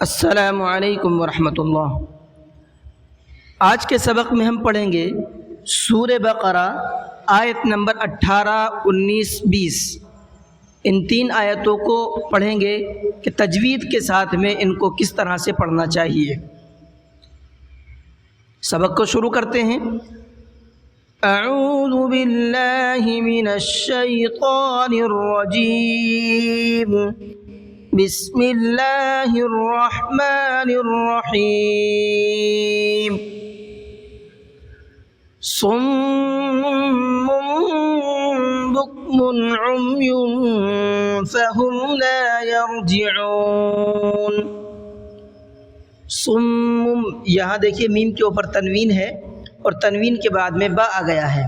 السلام علیکم ورحمۃ اللہ۔ آج کے سبق میں ہم پڑھیں گے سورہ بقرہ آیت نمبر 18، 19، 20۔ ان تین آیتوں کو پڑھیں گے کہ تجوید کے ساتھ میں ان کو کس طرح سے پڑھنا چاہیے۔ سبق کو شروع کرتے ہیں۔ اعوذ باللہ من الشیطان الرجیم، بسم اللہ الرحمن الرحیم۔ صم بکم عمی فہم لا یرجعون۔ صم، یہاں دیکھیے میم کے اوپر تنوین ہے اور تنوین کے بعد میں با آ گیا ہے،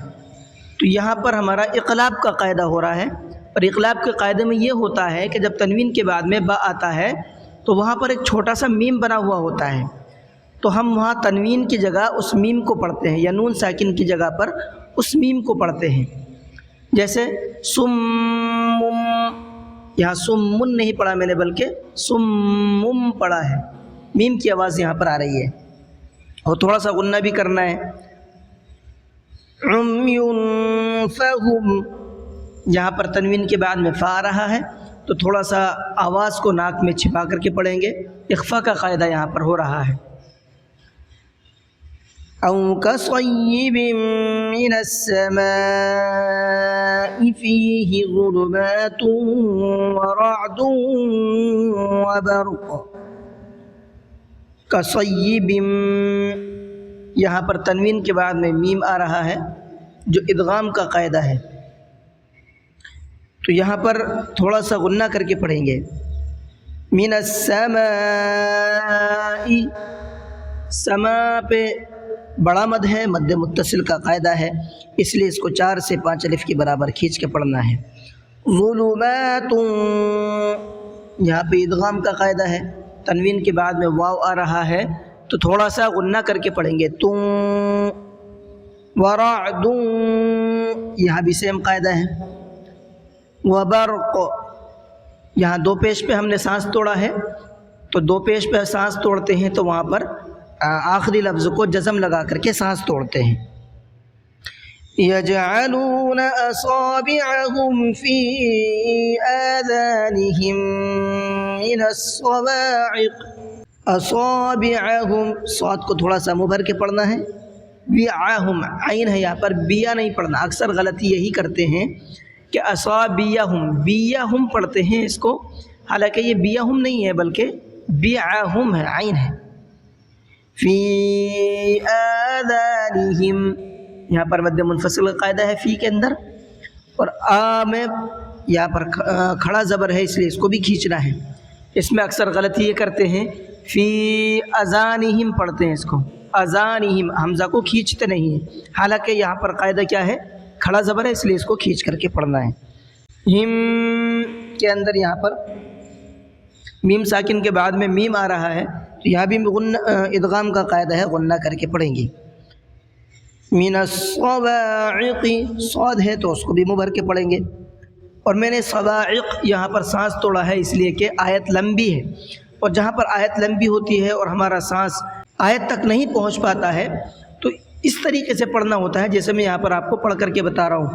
تو یہاں پر ہمارا اقلاب کا قاعدہ ہو رہا ہے، اور اقلاب کے قاعدے میں یہ ہوتا ہے کہ جب تنوین کے بعد میں با آتا ہے تو وہاں پر ایک چھوٹا سا میم بنا ہوا ہوتا ہے، تو ہم وہاں تنوین کی جگہ اس میم کو پڑھتے ہیں، یا نون ساکن کی جگہ پر اس میم کو پڑھتے ہیں۔ جیسے سم، یہاں سمن نہیں پڑھا میں نے بلکہ سمم پڑھا ہے، میم کی آواز یہاں پر آ رہی ہے، اور تھوڑا سا غنہ بھی کرنا ہے۔ عمی فہم، یہاں پر تنوین کے بعد میں فا آ رہا ہے، تو تھوڑا سا آواز کو ناک میں چھپا کر کے پڑھیں گے، اخفا کا قاعدہ یہاں پر ہو رہا ہے۔ او کصیب من السماء فیہ ظلمات ورعد وبرق۔ کصیب، یہاں پر تنوین کے بعد میں میم آ رہا ہے جو ادغام کا قاعدہ ہے، تو یہاں پر تھوڑا سا غنہ کر کے پڑھیں گے۔ من السماء، سما پہ بڑا مد ہے، مد متصل کا قاعدہ ہے، اس لیے اس کو 4 سے 5 الف کے برابر کھینچ کے پڑھنا ہے۔ ظلمات، یہاں پہ ادغام کا قاعدہ ہے، تنوین کے بعد میں واو آ رہا ہے تو تھوڑا سا غنہ کر کے پڑھیں گے۔ تم، ورعد، یہاں بھی سیم قاعدہ ہے۔ وبرق، یہاں دو پیش پہ ہم نے سانس توڑا ہے، تو دو پیش پہ سانس توڑتے ہیں تو وہاں پر آخری لفظ کو جزم لگا کر کے سانس توڑتے ہیں۔ یجعلون اصابعهم فی آذانهم من الصواعق۔ اصابعهم، صاد کو تھوڑا سا مبھر کے پڑھنا ہے۔ وعاہم، عین ہے یہاں پر، بیا نہیں پڑھنا، اکثر غلطی یہی کرتے ہیں کہ اصابیہم، بیہم پڑھتے ہیں اس کو، حالانکہ یہ بیہم نہیں ہے بلکہ بیعہم ہے، عین ہے۔ فی آذانہم، یہاں پر مد منفصل کا قاعدہ ہے فی کے اندر، اور آ میں یہاں پر کھڑا زبر ہے اس لیے اس کو بھی کھینچنا ہے۔ اس میں اکثر غلطی یہ کرتے ہیں، فی اذانہم پڑھتے ہیں اس کو، اذانہم، حمزہ کو کھینچتے نہیں ہیں، حالانکہ یہاں پر قاعدہ کیا ہے، کھڑا زبر ہے اس لیے اس کو کھینچ کر کے پڑھنا ہے۔ ہم کے اندر یہاں پر میم ساکن کے بعد میں میم آ رہا ہے، تو یہاں بھی ادغام کا قاعدہ ہے، غنہ کر کے پڑھیں گے۔ من الصواعق، صاد ہے تو اس کو بھی مبھر کے پڑھیں گے، اور میں نے صواعق یہاں پر سانس توڑا ہے اس لیے کہ آیت لمبی ہے، اور جہاں پر آیت لمبی ہوتی ہے اور ہمارا سانس آیت تک نہیں پہنچ پاتا ہے تو اس طریقے سے پڑھنا ہوتا ہے جیسے میں یہاں پر آپ کو پڑھ کر کے بتا رہا ہوں۔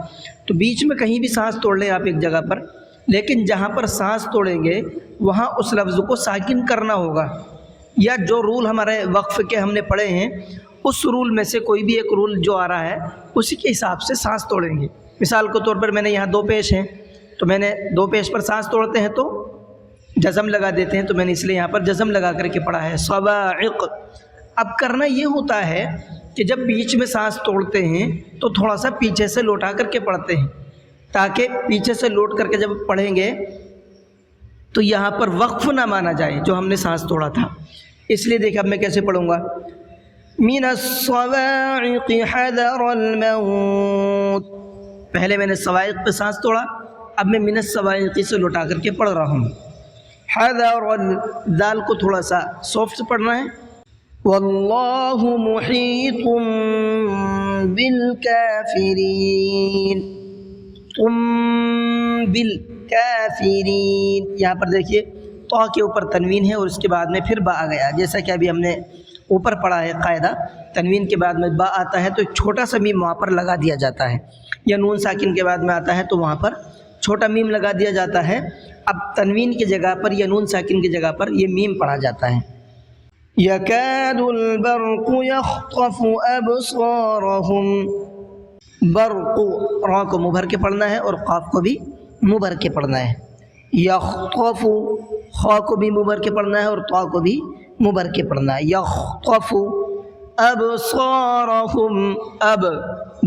تو بیچ میں کہیں بھی سانس توڑ لیں آپ ایک جگہ پر، لیکن جہاں پر سانس توڑیں گے وہاں اس لفظ کو ساکن کرنا ہوگا، یا جو رول ہمارے وقف کے ہم نے پڑھے ہیں اس رول میں سے کوئی بھی ایک رول جو آ رہا ہے اسی کے حساب سے سانس توڑیں گے۔ مثال کے طور پر میں نے یہاں دو پیش ہیں، تو میں نے دو پیش پر سانس توڑتے ہیں تو جزم لگا دیتے ہیں، تو میں نے اس لیے یہاں پر جزم لگا کر کے پڑھا ہے صواعق۔ اب کرنا یہ ہوتا ہے کہ جب بیچ میں سانس توڑتے ہیں تو تھوڑا سا پیچھے سے لوٹا کر کے پڑھتے ہیں، تاکہ پیچھے سے لوٹ کر کے جب پڑھیں گے تو یہاں پر وقف نہ مانا جائے جو ہم نے سانس توڑا تھا۔ اس لیے دیکھیں اب میں کیسے پڑھوں گا۔ من الصواعق حذر الموت، پہلے میں نے صواعق پہ سانس توڑا، اب میں من الصواعق سے لوٹا کر کے پڑھ رہا ہوں۔ حذر، دال کو تھوڑا سا سافٹ پڑھنا ہے۔ واللہ محیط بالکافرین، بالکافرین، یہاں پر دیکھیے تو کے اوپر تنوین ہے اور اس کے بعد میں پھر با آ گیا، جیسا کہ ابھی ہم نے اوپر پڑھا ہے قاعدہ، تنوین کے بعد میں با آتا ہے تو ایک چھوٹا سا میم وہاں پر لگا دیا جاتا ہے، یا نون ساکن کے بعد میں آتا ہے تو وہاں پر چھوٹا میم لگا دیا جاتا ہے۔ اب تنوین کی جگہ پر یا نون ساکن کی جگہ پر یہ میم پڑھا جاتا ہے۔ یکاد البرق یخطف ابصارہم، برق را کو منہ بھر کے پڑھنا ہے اور قاف کو بھی منہ بھر کے پڑھنا ہے۔ یخطف خا کو بھی منہ بھر کے پڑھنا ہے اور طا کو بھی منہ بھر کے پڑھنا ہے۔ یخطف ابصارہم، اب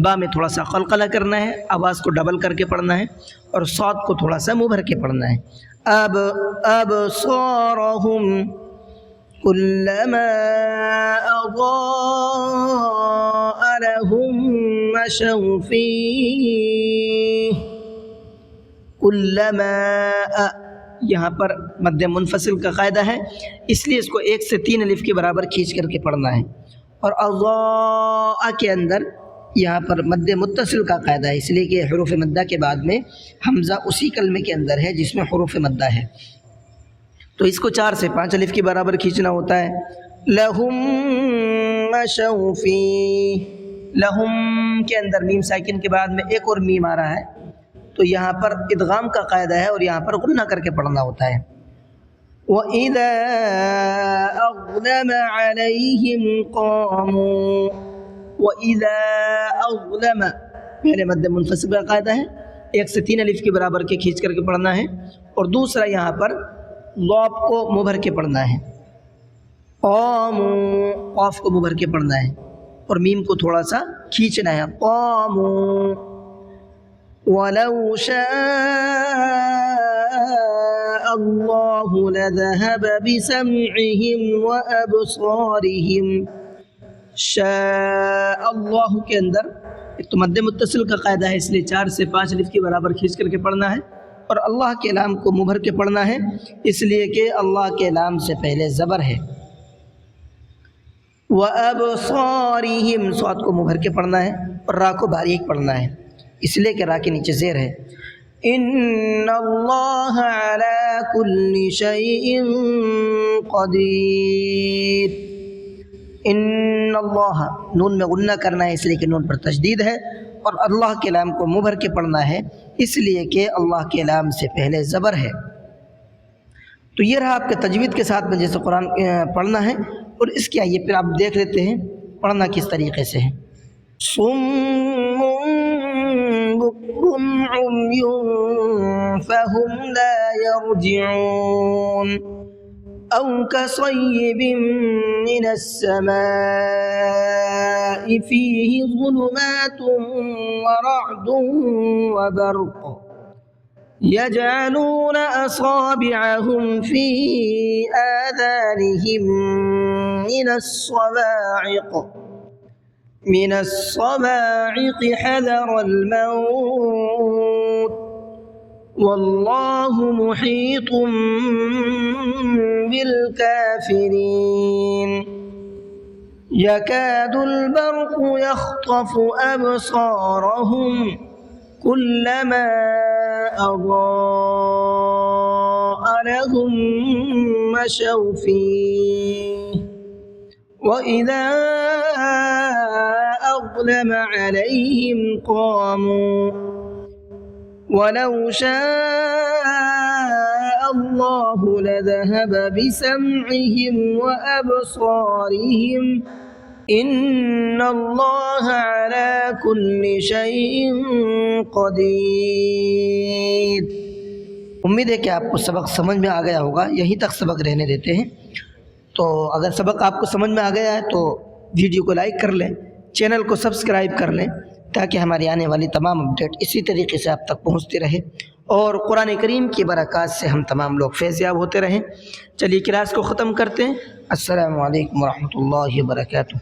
با میں تھوڑا سا قلقلہ کرنا ہے، آواز کو ڈبل کر کے پڑھنا ہے، اور صاد کو تھوڑا سا منہ بھر کے پڑھنا ہے۔ ابصارہم کلما اضاء لهم مشوا فیہ، کلما، یہاں پر مد منفصل کا قاعدہ ہے، اس لیے اس کو 1 سے 3 الف کے برابر کھینچ کر کے پڑھنا ہے، اور اضاء کے اندر یہاں پر مد متصل کا قاعدہ ہے، اس لیے کہ حروف مدہ کے بعد میں حمزہ اسی کلمے کے اندر ہے جس میں حروف مدہ ہے، تو اس کو 4 سے 5 الف کے برابر کھینچنا ہوتا ہے۔ لہم مشوا فیہ، لہم کے اندر میم ساکن کے بعد میں ایک اور میم آ رہا ہے، تو یہاں پر ادغام کا قاعدہ ہے اور یہاں پر غنہ کر کے پڑھنا ہوتا ہے۔ وَإِذَا أَظْلَمَ عَلَيْهِمْ قَامُوا، وَإِذَا أَظْلَمَ پہلے مد منفصل کا قاعدہ ہے، 1 سے 3 الف کے برابر کے کھینچ کر کے پڑھنا ہے، اور دوسرا یہاں پر ضاد کو منہ بھر کے پڑھنا ہے، قاموا قاف کو منہ بھر کے پڑھنا ہے، اور میم کو تھوڑا سا کھینچنا ہے، قاموا۔ وَلَوْ شَاءَ اللَّهُ لَذَهَبَ بِسَمْعِهِمْ وَأَبْصَارِهِمْ، شاء اللہ کے اندر ایک تو مد متصل کا قاعدہ ہے، اس لیے 4 سے 5 الف کے برابر کھینچ کر کے پڑھنا ہے، اور اللہ کے لام کو منہ بھر کے پڑھنا ہے، اس لیے کہ اللہ کے لام سے پہلے زبر ہے۔ وَأَبْصَارِهِمْ صاد کو منہ بھر کے پڑھنا ہے، اور را کو باریک پڑھنا ہے، اس لیے کہ را کے نیچے زیر ہے۔ ان اللہ علی کل شیء قدیر، ان اللہ نون میں غنہ کرنا ہے، اس لیے کہ نون پر تشدید ہے، اور اللہ کے لام کو منہ بھر کے پڑھنا ہے، اس لیے کہ اللہ کے لام سے پہلے زبر ہے۔ تو یہ رہا آپ کے تجوید کے ساتھ میں جیسے قرآن پڑھنا ہے، اور اس کے آئیے پھر آپ دیکھ لیتے ہیں پڑھنا کس طریقے سے ہے۔ صم بکم عمی فہم لا یرجعون، او کصیب من السماء فیہ ظلمات ورعد وبرق يجعلون أصابعهم في آذانهم من الصواعق حذر الموت والله محيط بالكافرين، يكاد البرق يخطف أبصارهم كلما أضاء لهم مشوا فيه وإذا أظلم عليهم قاموا ولو شاء الله لذهب بسمعهم وأبصارهم ان اللہ علی کل شیء قدیر۔ امید ہے کہ آپ کو سبق سمجھ میں آ گیا ہوگا، یہیں تک سبق رہنے دیتے ہیں۔ تو اگر سبق آپ کو سمجھ میں آ گیا ہے تو ویڈیو کو لائک کر لیں، چینل کو سبسکرائب کر لیں، تاکہ ہماری آنے والی تمام اپڈیٹ اسی طریقے سے آپ تک پہنچتی رہے، اور قرآن کریم کی برکات سے ہم تمام لوگ فیض یاب ہوتے رہیں۔ چلیے کلاس کو ختم کرتے ہیں۔ السلام علیکم ورحمۃ اللہ وبرکاتہ۔